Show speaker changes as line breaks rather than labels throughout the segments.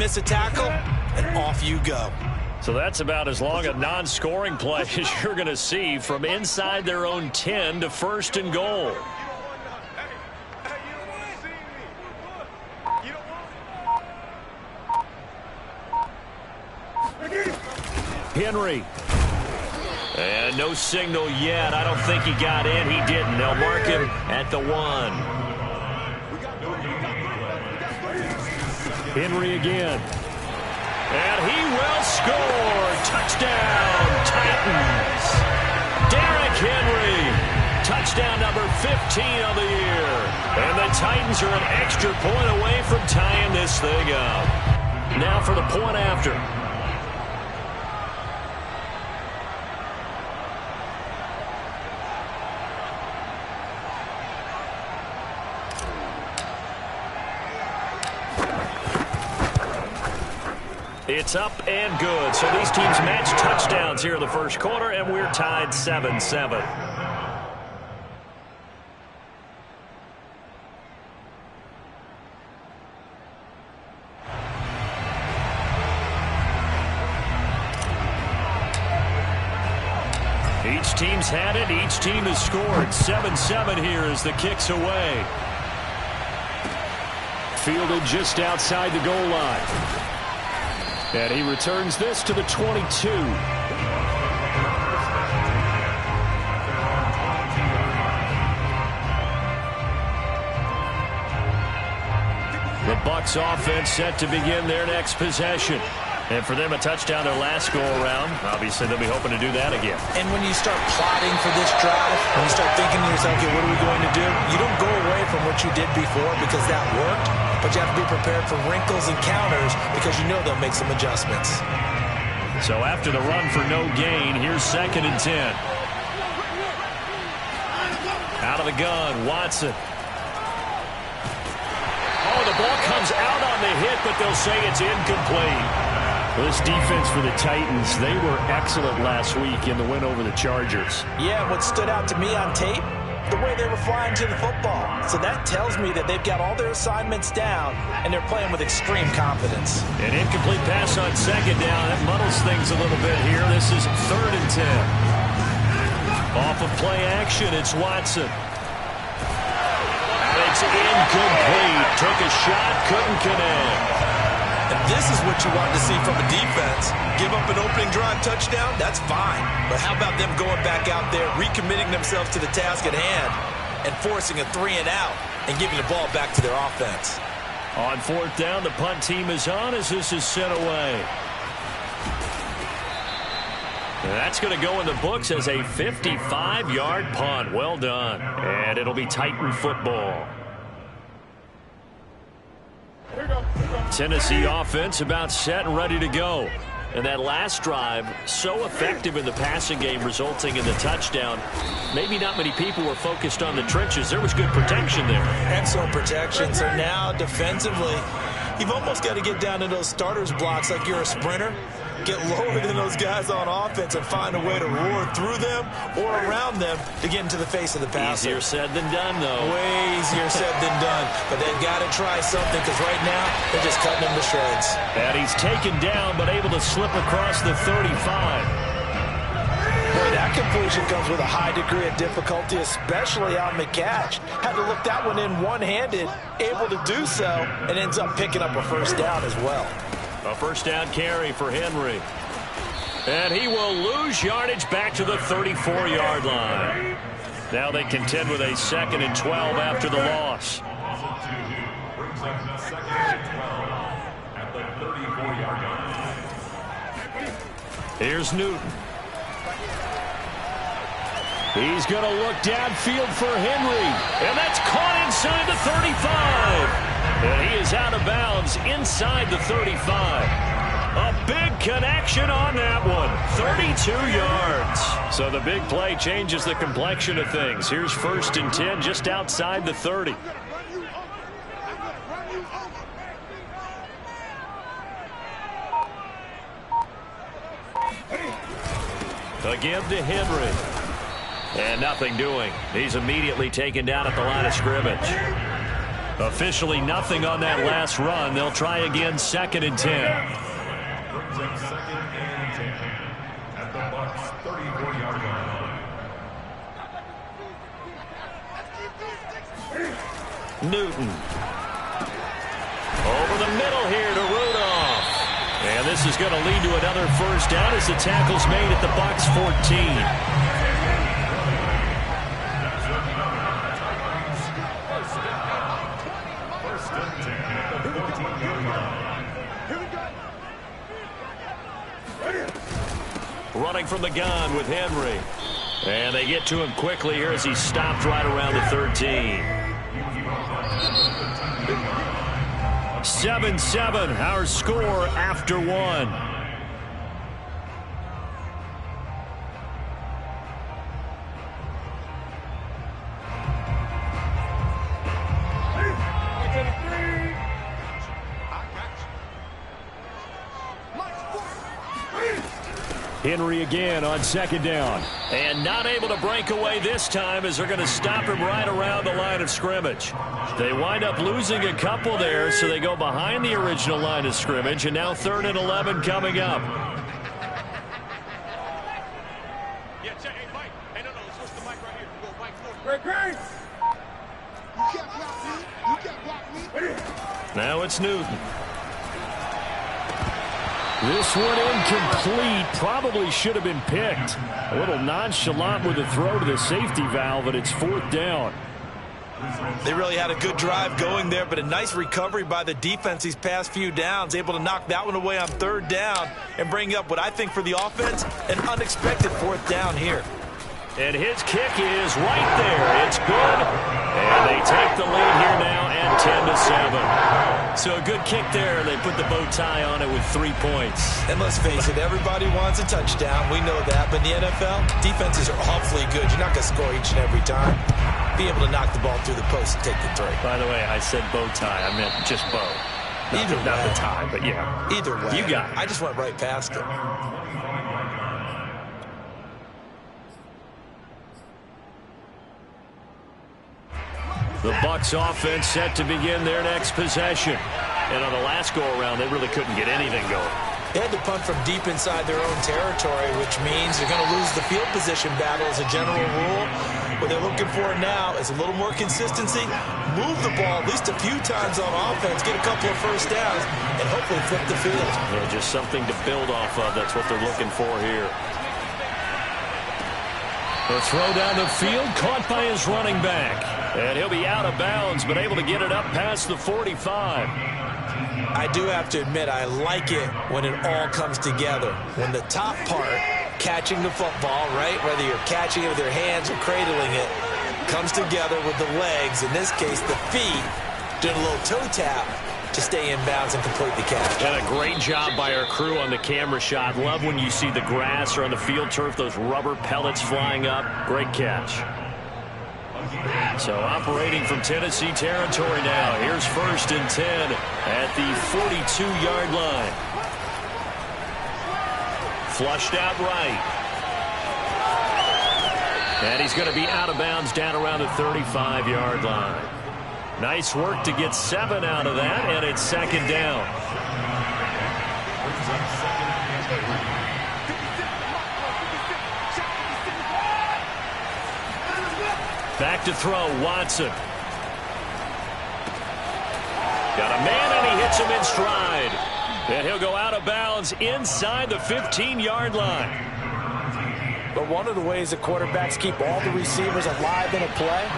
miss a tackle, and off you go.
So that's about as long a non-scoring play as you're going to see from inside their own 10 to 1st and goal. Henry. And no signal yet. I don't think he got in. He didn't. They'll mark him at the 1. Henry again. And he will score. Touchdown, Titans. Derrick Henry. Touchdown number 15 of the year. And the Titans are an extra point away from tying this thing up. Now for the point after. It's up and good. So these teams match touchdowns here in the first quarter, and we're tied 7-7. Each team's had it. Each team has scored. 7-7 here as the kick's away. Fielded just outside the goal line. And he returns this to the 22. The Bucs offense set to begin their next possession. And for them, a touchdown their last go-around. Obviously, they'll be hoping to do that again.
And when you start plotting for this drive, when you start thinking to yourself, okay, what are we going to do? You don't go away from what you did before because that worked, but you have to be prepared for wrinkles and counters because you know they'll make some adjustments.
So after the run for no gain, here's 2nd and 10. Out of the gun, Watson. Oh, the ball comes out on the hit, but they'll say it's incomplete. This defense for the Titans, they were excellent last week in the win over the Chargers.
Yeah, what stood out to me on tape, the way they were flying to the football. So that tells me that they've got all their assignments down, and they're playing with extreme confidence.
An incomplete pass on 2nd down. That muddles things a little bit here. This is 3rd and 10. Off of play action, it's Watson. It's incomplete. Took a shot, couldn't connect.
And this is what you want to see from a defense. Give up an opening drive touchdown, that's fine. But how about them going back out there, recommitting themselves to the task at hand, and forcing a 3-and-out and giving the ball back to their offense.
On 4th down, the punt team is on as this is sent away. And that's going to go in the books as a 55-yard punt. Well done. And it'll be Titan football. Tennessee offense about set and ready to go. And that last drive, so effective in the passing game, resulting in the touchdown. Maybe not many people were focused on the trenches. There was good protection there.
Excellent protection. So now, defensively, you've almost got to get down to those starters blocks like you're a sprinter. Get lower than those guys on offense and find a way to roar through them or around them to get into the face of the passer.
Easier said than done, though.
Way easier said than done. But they've got to try something because right now they're just cutting them to shreds.
And he's taken down but able to slip across the 35.
Boy, that completion comes with a high degree of difficulty, especially on the catch. Had to look that one in one-handed, able to do so, and ends up picking up a 1st down as well.
A 1st down carry for Henry. And he will lose yardage back to the 34-yard line. Now they contend with a 2nd and 12 after the loss. Here's Newton. He's going to look downfield for Henry. And that's caught inside the 35. And he is out of bounds inside the 35. A big connection on that one. 32 yards. So the big play changes the complexion of things. Here's 1st and 10 just outside the 30. Again to Henry. And nothing doing. He's immediately taken down at the line of scrimmage. Officially nothing on that last run. They'll try again, 2nd and 10.
At the Bucs 34-yard line.
Newton. Over the middle here to Rudolph. And this is going to lead to another first down as the tackle's made at the Bucs 14. Running from the gun with Henry. And they get to him quickly here as he stopped right around the 13. 7-7, our score after 1. Henry again on 2nd down. And not able to break away this time as they're going to stop him right around the line of scrimmage. They wind up losing a couple there, so they go behind the original line of scrimmage, and now 3rd and 11 coming up.
Yeah, check. Hey, Mike. Hey, no, switch the mic right here. Go, Mike,
Great. You can't block me. You can't block me.
Now it's Newton. This one incomplete. Probably should have been picked. A little nonchalant with the throw to the safety valve, but it's 4th down.
They really had a good drive going there, but a nice recovery by the defense these past few downs, able to knock that one away on 3rd down and bring up what I think for the offense, an unexpected 4th down here.
And his kick is right there. It's good. And they take the lead here now at 10-7. So a good kick there. They put the bow tie on it with 3 points.
And let's face it, everybody wants a touchdown. We know that. But in the NFL, defenses are awfully good. You're not going to score each and every time. Be able to knock the ball through the post and take the 3.
By the way, I said bow tie. I meant just bow. Not the tie, but yeah.
Either way.
You got it.
I just went right past it.
The Bucs offense set to begin their next possession. And on the last go-around, they really couldn't get anything going.
They had to punt from deep inside their own territory, which means they're going to lose the field position battle as a general rule. What they're looking for now is a little more consistency, move the ball at least a few times on offense, get a couple of first downs, and hopefully flip the field.
Yeah, just something to build off of. That's what they're looking for here. The throw down the field, caught by his running back. And he'll be out of bounds, but able to get it up past the 45.
I do have to admit, I like it when it all comes together. When the top part, catching the football, right, whether you're catching it with your hands or cradling it, comes together with the legs, in this case the feet, doing a little toe tap to stay in bounds and complete the catch.
And a great job by our crew on the camera shot. Love when you see the grass or on the field turf, those rubber pellets flying up. Great catch. So operating from Tennessee territory now. Here's 1st and 10 at the 42-yard line. Flushed out right. And he's going to be out of bounds down around the 35-yard line. Nice work to get 7 out of that, and it's 2nd down. Back to throw, Watson. Got a man, and he hits him in stride. And he'll go out of bounds inside the 15-yard line.
But one of the ways the quarterbacks keep all the receivers alive in a play,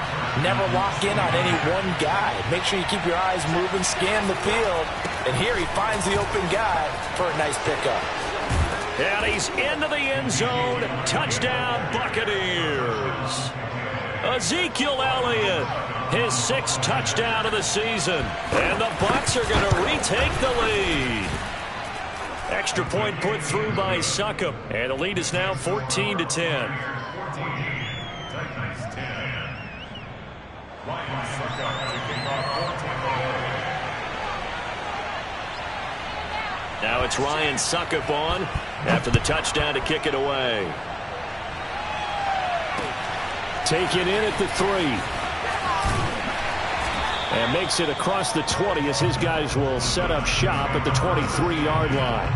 never lock in on any one guy. Make sure you keep your eyes moving, scan the field. And here he finds the open guy for a nice pickup.
And he's into the end zone. Touchdown, Buccaneers. Ezekiel Elliott, his 6th touchdown of the season. And the Bucs are going to retake the lead. Extra point put through by Succop. And the lead is now 14-10. Now it's Ryan Succop on after the touchdown to kick it away. Taken in at the 3. And makes it across the 20 as his guys will set up shop at the 23-yard line.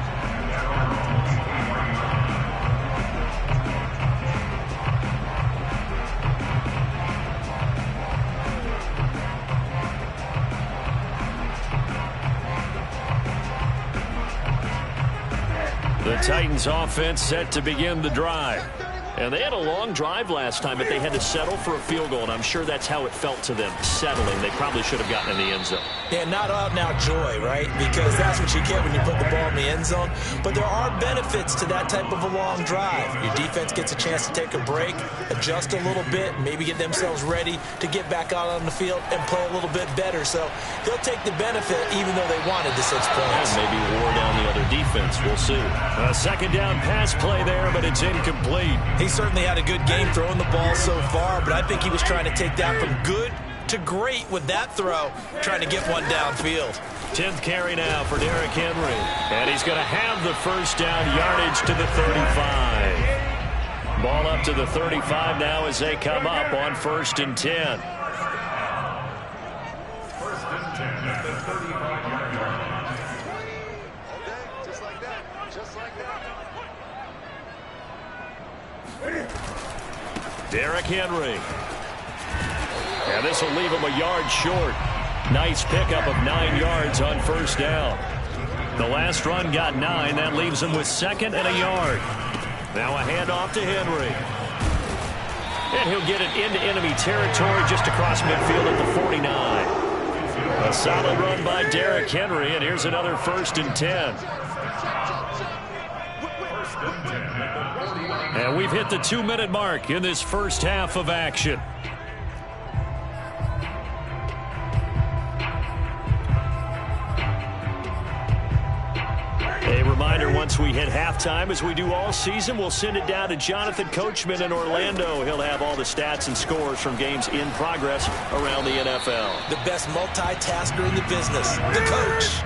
The Titans offense set to begin the drive. And they had a long drive last time, but they had to settle for a field goal, and I'm sure that's how it felt to them, settling. They probably should have gotten in the end zone.
Yeah, not out-and-out joy, right? Because that's what you get when you put the ball in the end zone. But there are benefits to that type of a long drive. Your defense gets a chance to take a break, adjust a little bit, maybe get themselves ready to get back out on the field and play a little bit better. So they'll take the benefit even though they wanted the 6 points.
And maybe wore down the other defense. We'll see. A second down pass play there, but it's incomplete.
He certainly had a good game throwing the ball so far, but I think he was trying to take that from good to great with that throw, trying to get one downfield.
10th carry now for Derrick Henry. And he's going to have the first down, yardage to the 35. Ball up to the 35 now as they come up on 1st and 10.
1st and 10 at the 35-yard line.
Okay, just like that. Just like that.
Derrick Henry. And this will leave him a yard short. Nice pickup of 9 yards on 1st down. The last run got 9. That leaves him with 2nd and a yard. Now a handoff to Henry. And he'll get it into enemy territory just across midfield at the 49. A solid run by Derrick Henry, and here's another 1st and 10. And we've hit the 2-minute mark in this first half of action. A reminder, once we hit halftime, as we do all season, we'll send it down to Jonathan Coachman in Orlando. He'll have all the stats and scores from games in progress around the NFL.
The best multitasker in the business, the coach.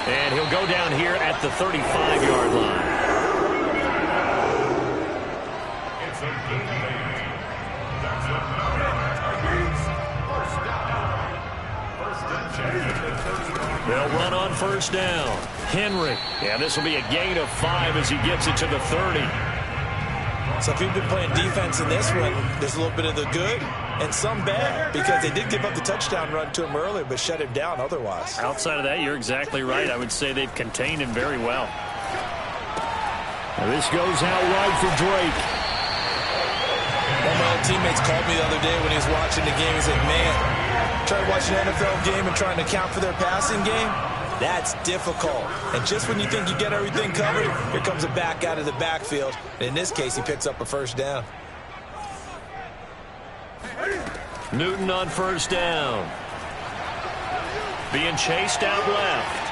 And he'll go down here at the 35-yard line.
It's a good lead. That's the Titans. 1st down. 1st and 10 at the 35.
They'll run on 1st down. Henry. And this will be a gain of 5 as he gets it to the 30.
So if you've been playing defense in this one, there's a little bit of the good and some bad, because they did give up the touchdown run to him earlier, but shut him down otherwise.
Outside of that, you're exactly right. I would say they've contained him very well. And this goes out wide for Drake.
One of my old teammates called me the other day when he was watching the game. He said, man, trying to watch an NFL game and trying to account for their passing game, that's difficult. And just when you think you get everything covered, here comes a back out of the backfield. And in this case, he picks up a 1st down.
Newton on 1st down. Being chased out left.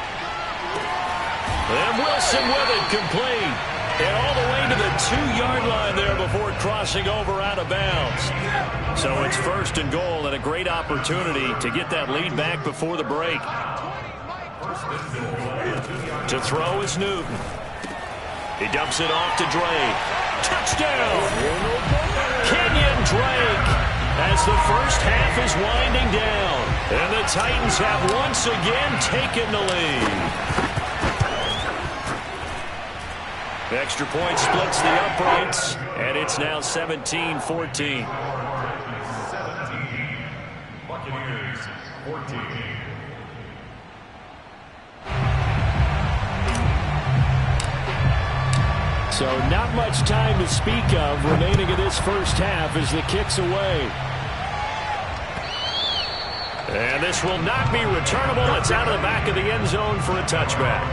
And Wilson with it, complete. And all the way to the 2-yard line there before crossing over out of bounds. So it's 1st and goal, and a great opportunity to get that lead back before the break. To throw is Newton. He dumps it off to Drake. Touchdown! Kenyon Drake, as the first half is winding down. And the Titans have once again taken the lead. Extra point splits the uprights, and it's now 17-14.
17. Buccaneers 14.
So not much time to speak of remaining in this first half as the kick's away. And this will not be returnable. It's out of the back of the end zone for a touchback.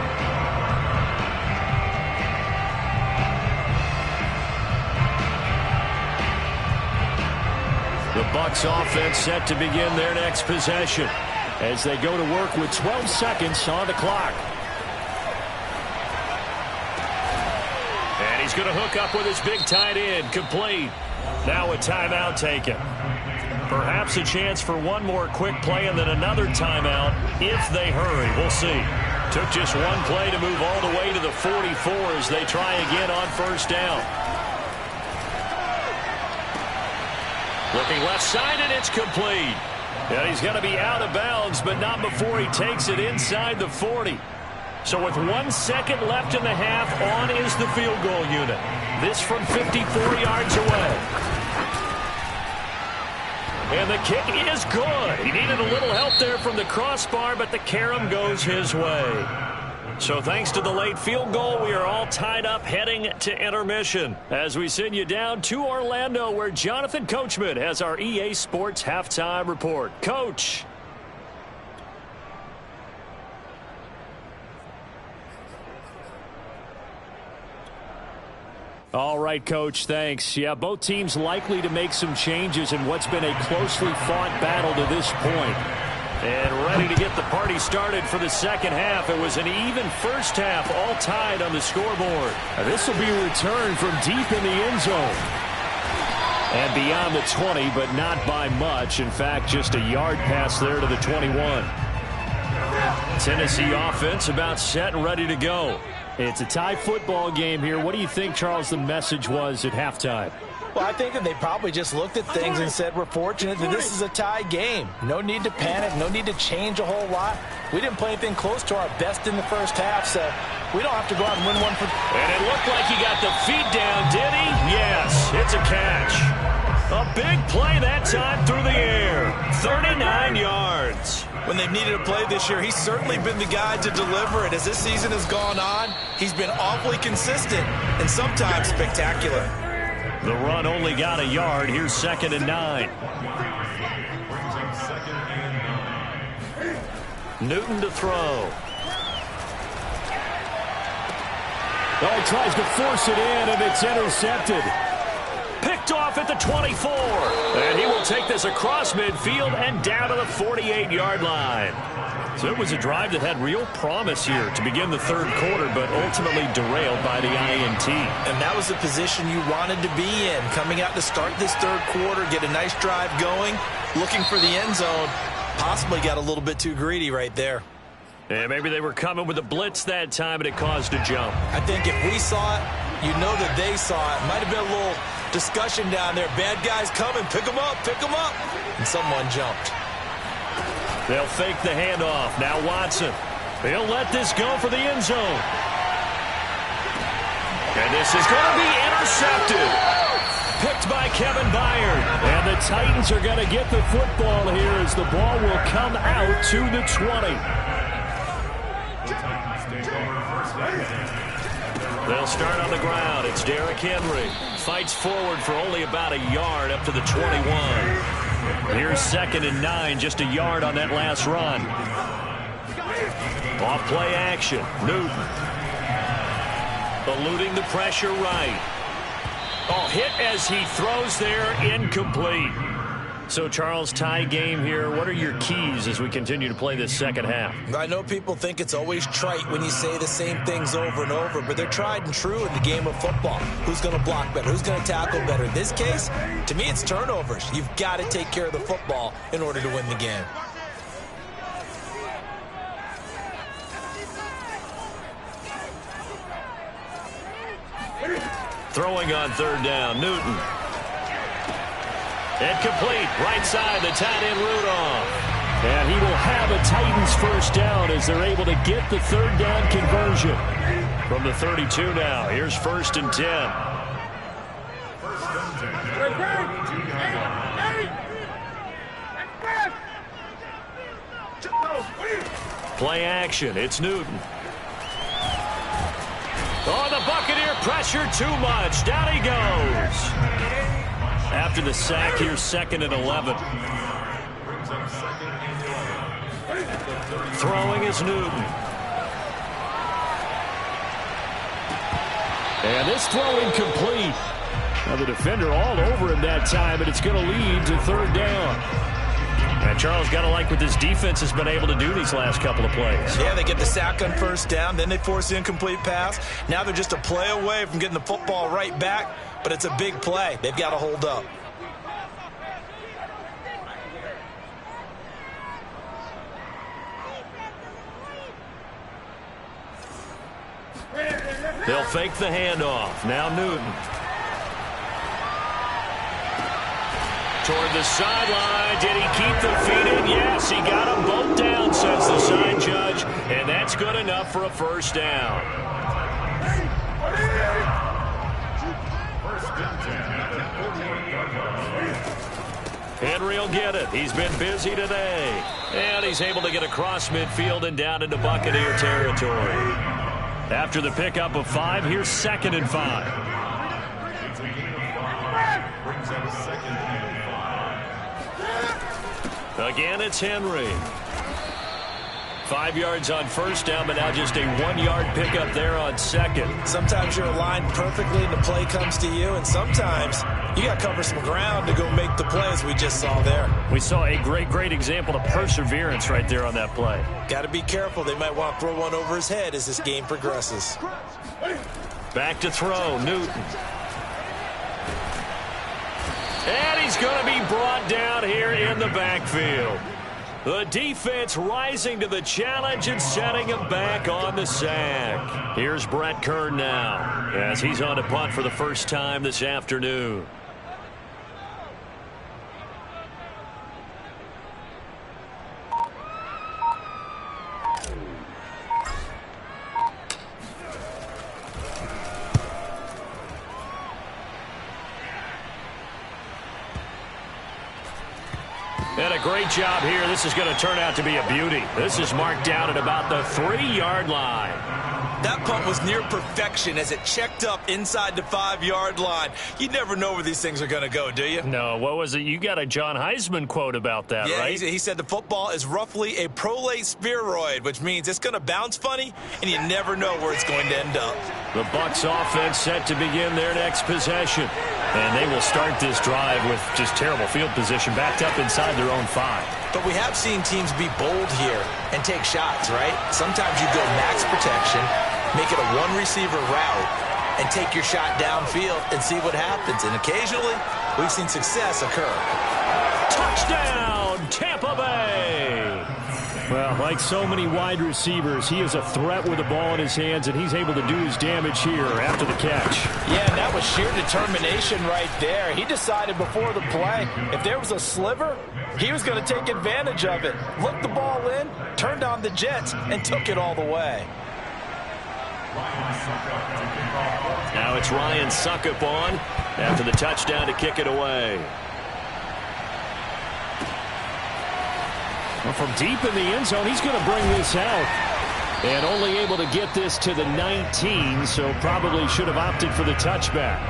The Bucs offense set to begin their next possession as they go to work with 12 seconds on the clock. And he's going to hook up with his big tight end, complete. Now a timeout taken. Perhaps a chance for one more quick play and then another timeout if they hurry. We'll see. Took just one play to move all the way to the 44 as they try again on 1st down. Looking left side, and it's complete. And he's going to be out of bounds, but not before he takes it inside the 40. So with 1 second left in the half, on is the field goal unit. This from 54 yards away. And the kick is good. He needed a little help there from the crossbar, but the carom goes his way. So thanks to the late field goal, we are all tied up heading to intermission as we send you down to Orlando, where Jonathan Coachman has our EA Sports halftime report. Coach. All right, Coach, thanks. Yeah, both teams likely to make some changes in what's been a closely fought battle to this point. And ready to get the party started for the second half. It was an even first half, all tied on the scoreboard. This will be a return from deep in the end zone. And beyond the 20, but not by much. In fact, just a yard pass there to the 21. Tennessee offense about set and ready to go. It's a tie football game here. What do you think, Charles, the message was at halftime?
Well, I think that they probably just looked at things and said, we're fortunate that this is a tie game. No need to panic, no need to change a whole lot. We didn't play anything close to our best in the first half, so we don't have to go out and win one for...
And it looked like he got the feet down, did he? Yes, it's a catch. A big play that time through the air. 39 yards.
When they've needed a play this year, he's certainly been the guy to deliver it. As this season has gone on, he's been awfully consistent and sometimes spectacular.
The run only got a yard. Here's 2nd and 9. Newton to throw.
Oh, he tries to force it in, and it's intercepted.
Picked off at the 24. And he will take this across midfield and down to the 48-yard line. So it was a drive that had real promise here to begin the third quarter, but ultimately derailed by the INT.
And that was the position you wanted to be in, coming out to start this third quarter, get a nice drive going, looking for the end zone. Possibly got a little bit too greedy right there.
And maybe they were coming with a blitz that time, and it caused a jump.
I think if we saw it, you know that they saw it. Might have been a little discussion down there. Bad guys coming, pick them up, and someone jumped.
They'll fake the handoff. Now Watson. He'll let this go for the end zone. And this is going to be intercepted. Picked by Kevin Byard.
And the Titans are going to get the football here as the ball will come out to the 20.
They'll start on the ground. It's Derrick Henry. Fights forward for only about a yard up to the 21. Here's 2nd and 9, just a yard on that last run. Off play action. Newton. Eluding the pressure right. Oh, hit as he throws there, incomplete. So, Charles, tie game here. What are your keys as we continue to play this second half?
I know people think it's always trite when you say the same things over and over, but they're tried and true in the game of football. Who's going to block better? Who's going to tackle better? In this case, to me, it's turnovers. You've got to take care of the football in order to win the game.
Throwing on third down, Newton. Incomplete, right side, the tight end Rudolph.
And he will have a Titans first down as they're able to get the third down conversion.
From the 32 now, here's 1st and 10. Play action, it's Newton. Oh, the Buccaneer pressure too much. Down he goes. After the sack, here's 2nd and 11. Throwing is Newton.
And this throw incomplete. Now the defender all over him that time, but it's going to lead to third down.
And Charles, got to like what this defense has been able to do these last couple of plays.
Yeah, they get the sack on first down, then they force the incomplete pass. Now they're just a play away from getting the football right back, but it's a big play. They've got to hold up.
They'll fake the handoff. Now Newton. Toward the sideline. Did he keep the feet in? Yes, he got them both down, says the side judge. And that's good enough for a first down. Henry will get it. He's been busy today. And he's able to get across midfield and down into Buccaneer territory. After the pickup of 5, here's 2nd and 5. Again, it's Henry. 5 yards on first down, but now just a 1-yard pickup there on 2nd.
Sometimes you're aligned perfectly and the play comes to you, and sometimes you got to cover some ground to go make the play, as we just saw there.
We saw a great example of perseverance right there on that play.
Got to be careful. They might want to throw one over his head as this game progresses.
Back to throw, Newton. And he's going to be brought down here in the backfield. The defense rising to the challenge and setting him back on the sack. Here's Brett Kern now as he's on to punt for the first time this afternoon. And a great job here. This is going to turn out to be a beauty. This is marked down at about the 3-yard line.
That punt was near perfection as it checked up inside the 5-yard line. You never know where these things are going to go, do you?
No, what was it? You got a John Heisman quote about that,
yeah,
right?
He said the football is roughly a prolate spheroid, which means it's going to bounce funny, and you never know where it's going to end up.
The Bucs offense set to begin their next possession. And they will start this drive with just terrible field position, backed up inside their own 5.
But we have seen teams be bold here and take shots, right? Sometimes you go max protection, make it a one-receiver route, and take your shot downfield and see what happens. And occasionally, we've seen success occur.
Touchdown, Tampa Bay!
Well, like so many wide receivers, he is a threat with the ball in his hands, and he's able to do his damage here after the catch.
Yeah, and that was sheer determination right there. He decided before the play, if there was a sliver, he was going to take advantage of it. Looked the ball in, turned on the jets, and took it all the way.
Now it's Ryan Suckup on after the touchdown to kick it away.
Well, from deep in the end zone, he's going to bring this out. And only able to get this to the 19, so probably should have opted for the touchback.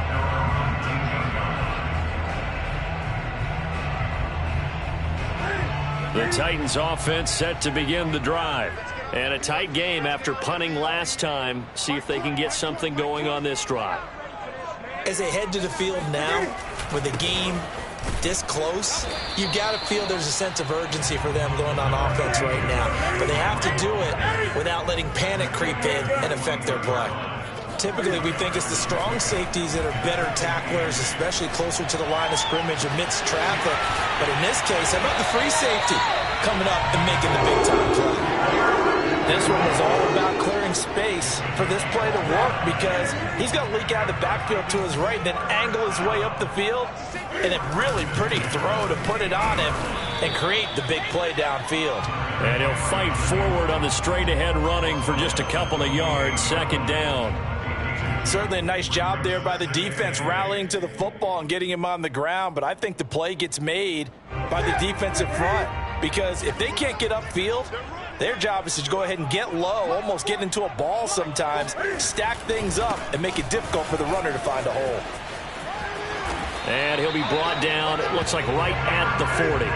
The Titans offense set to begin the drive. And a tight game after punting last time. See if they can get something going on this drive.
As they head to the field now, with the game this close, you got to feel there's a sense of urgency for them going on offense right now. But they have to do it without letting panic creep in and affect their play. Typically, we think it's the strong safeties that are better tacklers, especially closer to the line of scrimmage amidst traffic. But in this case, how about the free safety coming up and making the big-time play?
This one was all about clearing space for this play to work because he's going to leak out of the backfield to his right and then angle his way up the field. And a really pretty throw to put it on him and create the big play downfield.
And he'll fight forward on the straight-ahead running for just a couple of yards, 2nd down.
Certainly a nice job there by the defense rallying to the football and getting him on the ground. But I think the play gets made by the defensive front because if they can't get upfield, their job is to go ahead and get low, almost get into a ball sometimes, stack things up, and make it difficult for the runner to find a hole.
And he'll be brought down, it looks like right at the 40.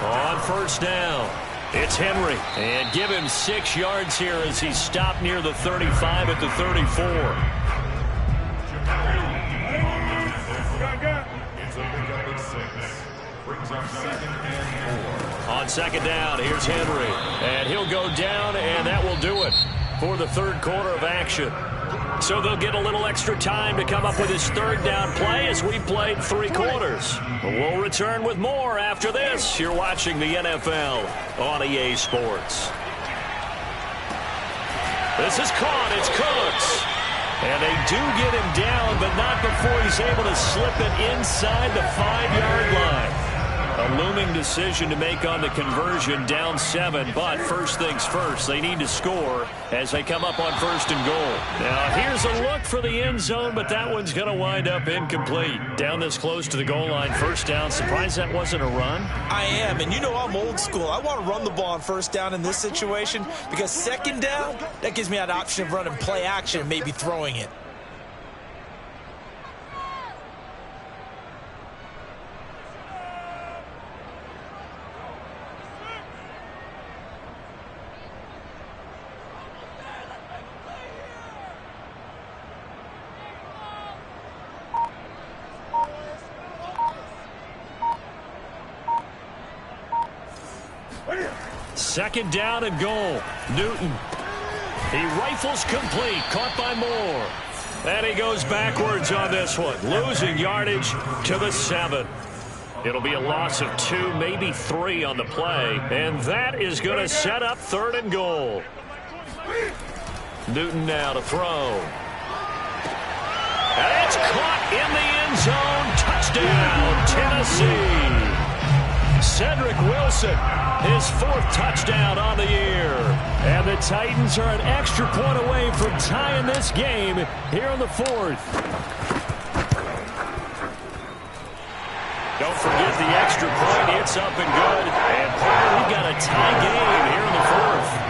On first down, it's Henry. And give him 6 yards here as he's stopped near the 35 at the 34. On 2nd down, here's Henry. And he'll go down, and that will do it for the 3rd quarter of action. So they'll get a little extra time to come up with his 3rd down play as we played 3 quarters. We'll return with more after this. You're watching the NFL on EA Sports. This is caught. It's Cooks. And they do get him down, but not before he's able to slip it inside the 5-yard line. A looming decision to make on the conversion, down 7, but first things first, they need to score as they come up on 1st and goal. Now, here's a look for the end zone, but that one's going to wind up incomplete. Down this close to the goal line, 1st down. Surprised that wasn't a run?
I am, and you know I'm old school. I want to run the ball on 1st down in this situation because 2nd down, that gives me that option of running play action and maybe throwing it.
Second down and goal. Newton. He rifles complete. Caught by Moore. And he goes backwards on this one. Losing yardage to the 7. It'll be a loss of 2, maybe 3 on the play. And that is going to set up 3rd and goal. Newton now to throw. And it's caught in the end zone. Touchdown, Tennessee. Cedric Wilson, his 4th touchdown on the year. And the Titans are an extra point away from tying this game here in the 4th. Don't forget the extra point. It's up and good. And partner, we got a tie game here in the 4th.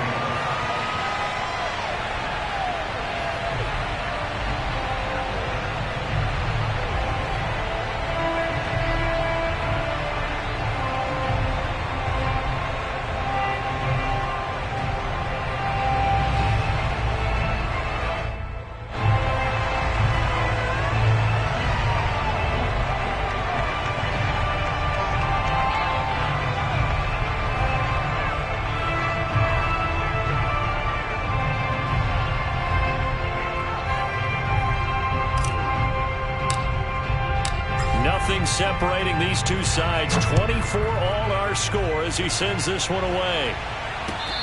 Separating these two sides, 24 all our score as he sends this one away.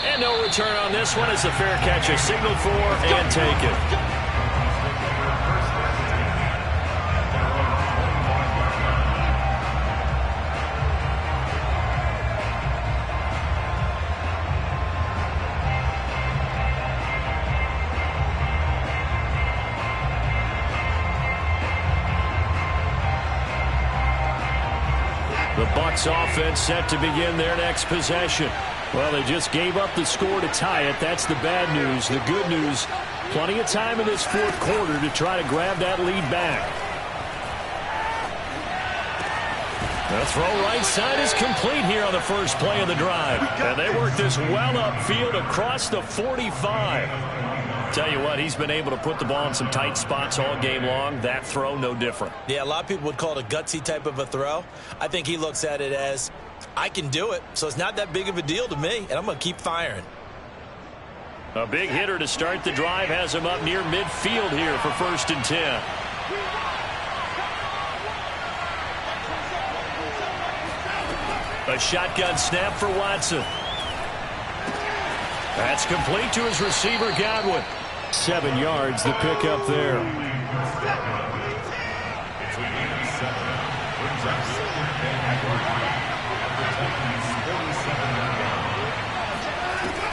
And no return on this one as the fair catch is signaled for and taken. The Bucs offense set to begin their next possession. Well, they just gave up the score to tie it. That's the bad news. The good news, plenty of time in this 4th quarter to try to grab that lead back. The throw right side is complete here on the first play of the drive. And they work this well upfield across the 45. Tell you what, he's been able to put the ball in some tight spots all game long. That throw, no different.
Yeah, a lot of people would call it a gutsy type of a throw. I think he looks at it as, I can do it, so it's not that big of a deal to me, and I'm going to keep firing.
A big hitter to start the drive has him up near midfield here for 1st and 10. A shotgun snap for Watson. That's complete to his receiver, Godwin. 7 yards, the pickup there.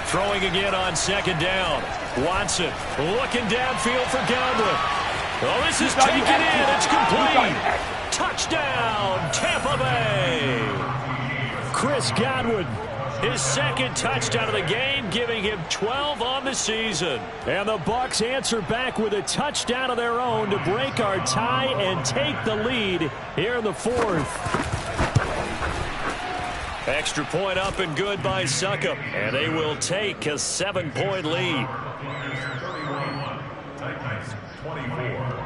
Throwing again on 2nd down. Watson looking downfield for Godwin. Oh, this is taken in. It's complete. Touchdown, Tampa Bay. Chris Godwin, his 2nd touchdown of the game, giving him 12 on the season. And the Bucs answer back with a touchdown of their own to break our tie and take the lead here in the 4th. Extra point up and good by Succop. And they will take a 7-point lead.
31, Titans 24.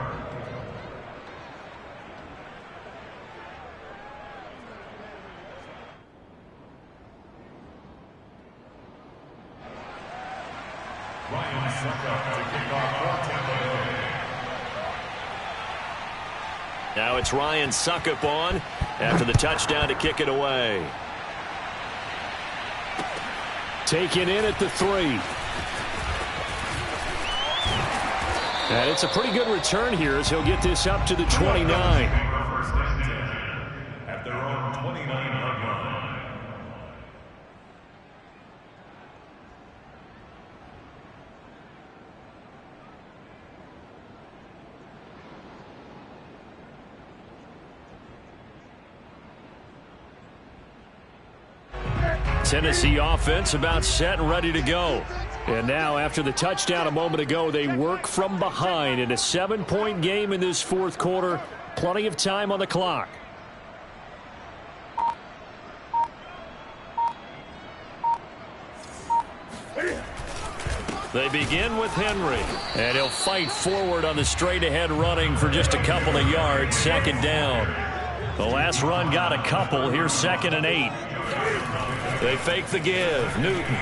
Ryan Succop to kick off for Tampa Bay.
Now it's Ryan Succop on after the touchdown to kick it away. Taken in at the 3.
And it's a pretty good return here as he'll get this up to the 29.
First and 10 at their own 29-yard line.
Tennessee offense about set and ready to go. And now, after the touchdown a moment ago, they work from behind in a 7-point game in this fourth quarter. Plenty of time on the clock. They begin with Henry. And he'll fight forward on the straight-ahead running for just a couple of yards. Second down. The last run got a couple. Here's 2nd and 8. They fake the give. Newton.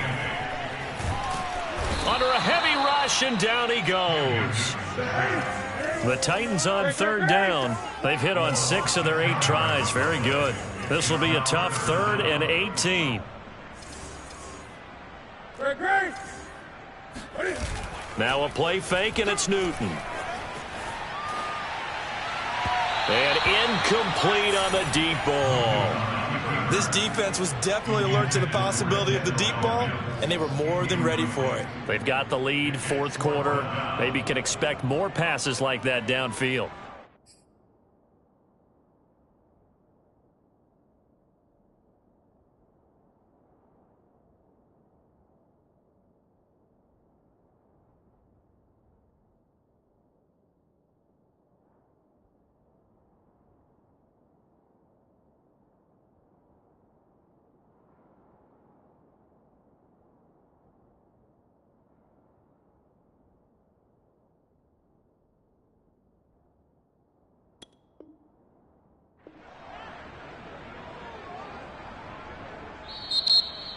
Under a heavy rush, and down he goes. The Titans on 3rd down. They've hit on 6 of their 8 tries. Very good. This will be a tough 3rd and 18. Now a play fake, and it's Newton. And incomplete on the deep ball.
This defense was definitely alert to the possibility of the deep ball, and they were more than ready for it.
They've got the lead, fourth quarter. Maybe can expect more passes like that downfield.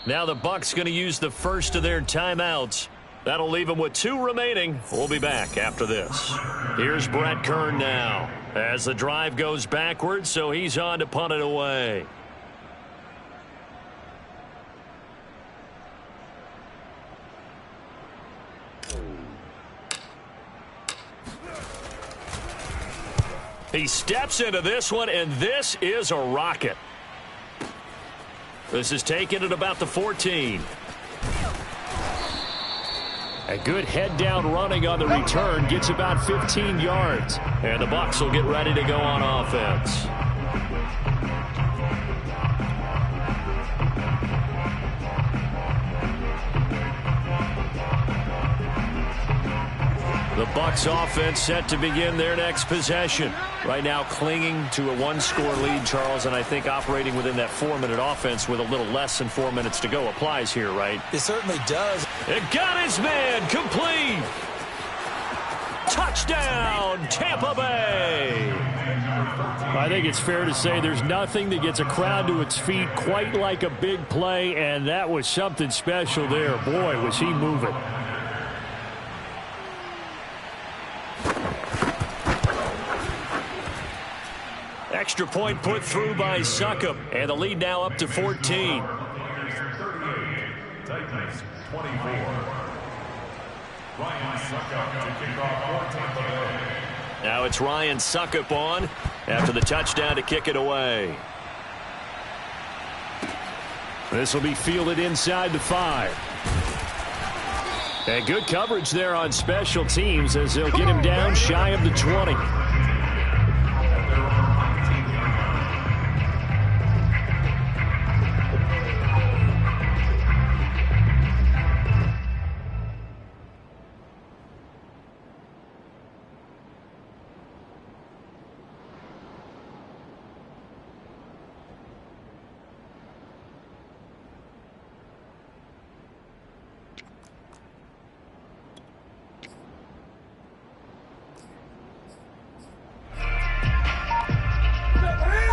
Now the Bucs going to use the first of their timeouts. That'll leave them with 2 remaining. We'll be back after this. Here's Brett Kern now as the drive goes backwards, so he's on to punt it away. He steps into this one, and this is a rocket. This is taken at about the 14. A good head-down running on the return. Gets about 15 yards. And the Bucs will get ready to go on offense. The Bucs offense set to begin their next possession. Right now clinging to a 1-score lead, Charles, and I think operating within that 4-minute offense with a little less than 4 minutes to go applies here, right?
It certainly does.
It got his man complete. Touchdown, Tampa Bay. I think it's fair to say there's nothing that gets a crowd to its feet quite like a big play, and that was something special there. Boy, was he moving. Extra point put through by Succop, and the lead now up to 14.
38, Titans 24. Ryan Succop to kick off for Tampa Bay.
Now it's Ryan Succop on after the touchdown to kick it away. This will be fielded inside the 5. And good coverage there on special teams as they'll get him down shy of the 20.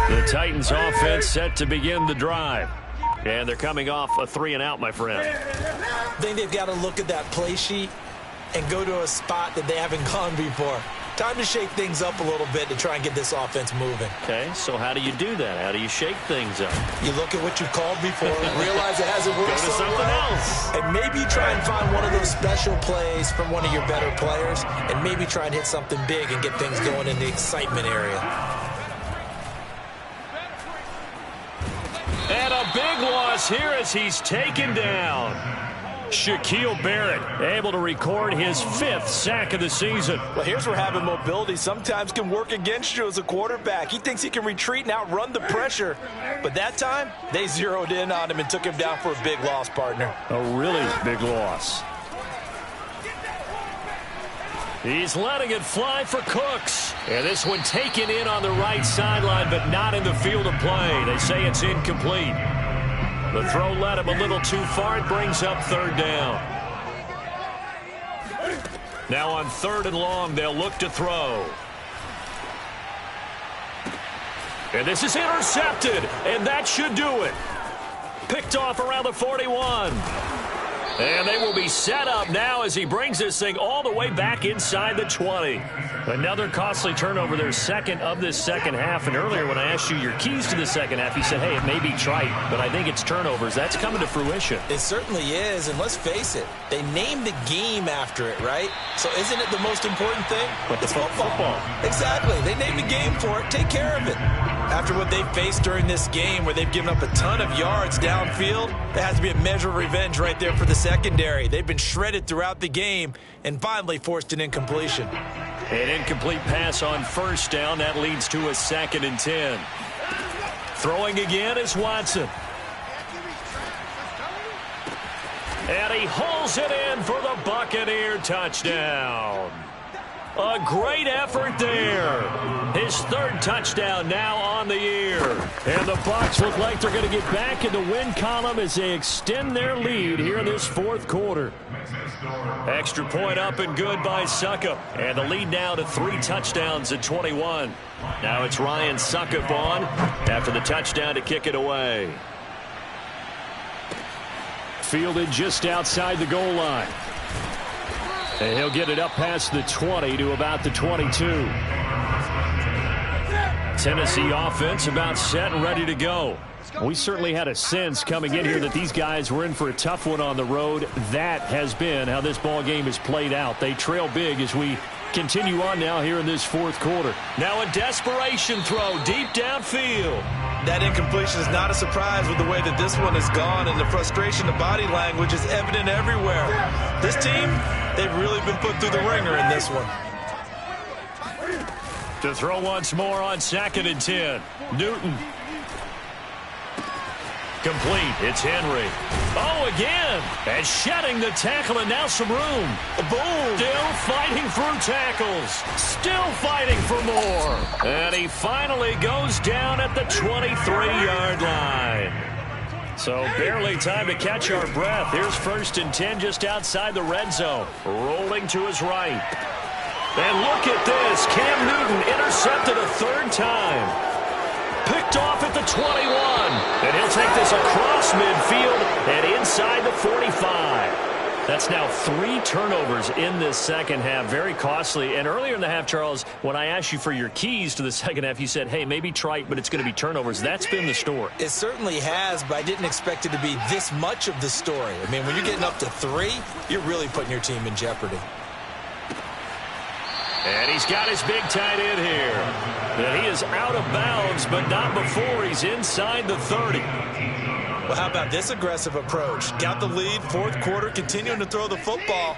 The Titans offense set to begin the drive. And they're coming off a 3-and-out, my friend.
I think they've got to look at that play sheet and go to a spot that they haven't gone before.
Time to shake things up a little bit to try and get this offense moving.
Okay, so how do you do that? How do you shake things up?
You look at what you called before, realize it hasn't worked
Go to
so
something
well,
else.
and maybe try and find one of those special plays from one of your better players, and maybe try and hit something big and get things going in the excitement area.
And a big loss here as he's taken down. Shaquille Barrett able to record his 5th sack of the season.
Well, here's where having mobility sometimes can work against you as a quarterback. He thinks he can retreat and outrun the pressure. But that time, they zeroed in on him and took him down for a big loss, partner.
A really big loss. He's letting it fly for Cooks. And this one taken in on the right sideline, but not in the field of play. They say it's incomplete. The throw led him a little too far. It brings up 3rd down. Now on 3rd and long, they'll look to throw. And this is intercepted, and that should do it. Picked off around the 41. And they will be set up now as he brings this thing all the way back inside the 20. Another costly turnover, their 2nd of this second half. And earlier when I asked you your keys to the second half, you said, hey, it may be trite, but I think it's turnovers. That's coming to fruition.
It certainly is, and let's face it, they named the game after it, right? So isn't it the most important thing?
But
it's
football.
Exactly. They named the game for it. Take care of it. After what they faced during this game where they've given up a ton of yards downfield, there has to be a measure of revenge right there for the secondary. They've been shredded throughout the game and finally forced an incompletion.
An incomplete pass on 1st down. That leads to a 2nd and 10. Throwing again is Watson. And he hauls it in for the Buccaneer touchdown. A great effort there. His 3rd touchdown now on the year. And the Bucs look like they're going to get back in the win column as they extend their lead here in this 4th quarter. Extra point up and good by Suckup. And the lead now to 3 touchdowns at 21. Now it's Ryan Suckup on after the touchdown to kick it away. Fielded just outside the goal line. And he'll get it up past the 20 to about the 22. Tennessee offense about set and ready to go. We certainly had a sense coming in here that these guys were in for a tough one on the road. That has been how this ball game has played out. They trail big as we continue on now here in this 4th quarter. Now a desperation throw deep downfield.
That incompletion is not a surprise with the way that this one has gone, and the frustration, the body language is evident everywhere. This team, they've really been put through the ringer in this one.
To throw once more on 2nd and 10. Newton. Complete. It's Henry. Oh, again. And shedding the tackle, and now some room. Boom. Still fighting through tackles. Still fighting for more. And he finally goes down at the 23-yard line. So barely time to catch our breath. Here's 1st and 10 just outside the red zone. Rolling to his right. And look at this. Cam Newton intercepted a 3rd time. Picked off at the 21. And he'll take this across midfield and inside the 45. That's now 3 turnovers in this second half. Very costly. And earlier in the half, Charles, when I asked you for your keys to the second half, you said, hey, maybe trite, but it's going to be turnovers. That's been the story.
It certainly has, but I didn't expect it to be this much of the story. I mean, when you're getting up to 3, you're really putting your team in jeopardy.
And he's got his big tight end here. And he is out of bounds, but not before he's inside the 30.
Well, how about this aggressive approach? Got the lead, 4th quarter, continuing to throw the football.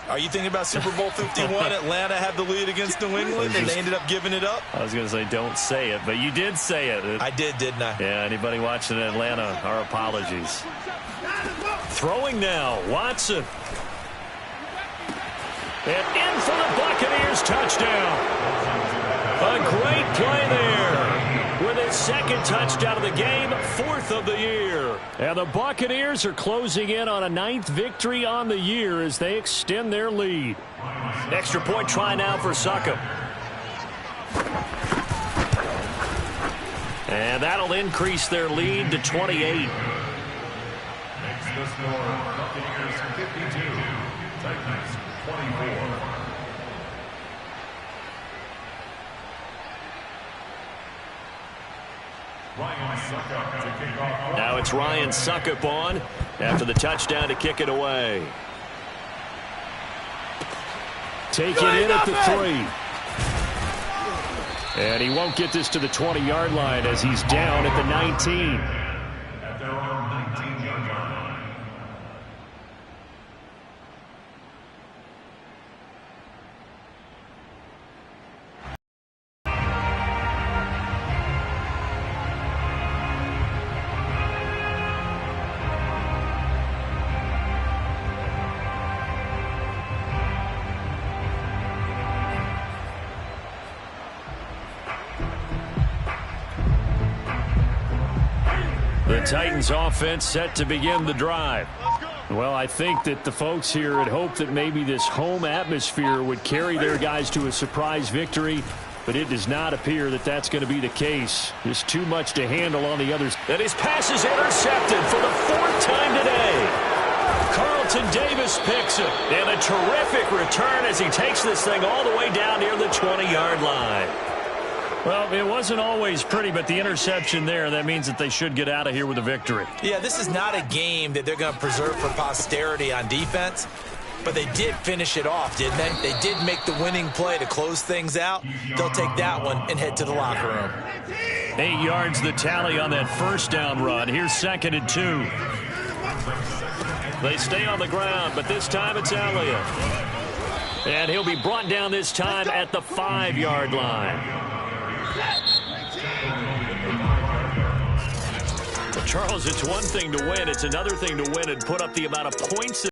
Are you thinking about Super Bowl 51? Atlanta had the lead against New England, and they ended up giving it up?
I was going to say don't say it, but you did say it.
I did, didn't I?
Yeah, anybody watching Atlanta, our apologies. Throwing now, Watson. And in for the Buccaneers touchdown. A great play there. With his 2nd touchdown of the game, 4th of the year. And the Buccaneers are closing in on a 9th victory on the year as they extend their lead. Extra point try now for Suckup. And that'll increase their lead to 28.
Next the score, Buccaneers 52, Titans 24.
Now it's Ryan Suckup on after the touchdown to kick it away.
Take it in at the 3. And he won't get this to the 20-yard line as he's down at the 19.
At their own 19-yard line.
The Titans offense set to begin the drive. Well, I think that the folks here had hoped that maybe this home atmosphere would carry their guys to a surprise victory, but it does not appear that that's going to be the case. Just too much to handle on the others.
And his pass is intercepted for the 4th time today. Carlton Davis picks it. And a terrific return as he takes this thing all the way down near the 20-yard line.
Well, it wasn't always pretty, but the interception there, that means that they should get out of here with a victory.
Yeah, this is not a game that they're going to preserve for posterity on defense, but they did finish it off, didn't they? They did make the winning play to close things out. They'll take that one and head to the locker room.
8 yards the tally on that first down run. Here's 2nd and 2.
They stay on the ground, but this time it's Elliott.
And he'll be brought down this time at the 5-yard line.
Well, Charles, it's one thing to win. It's another thing to win and put up the amount of points that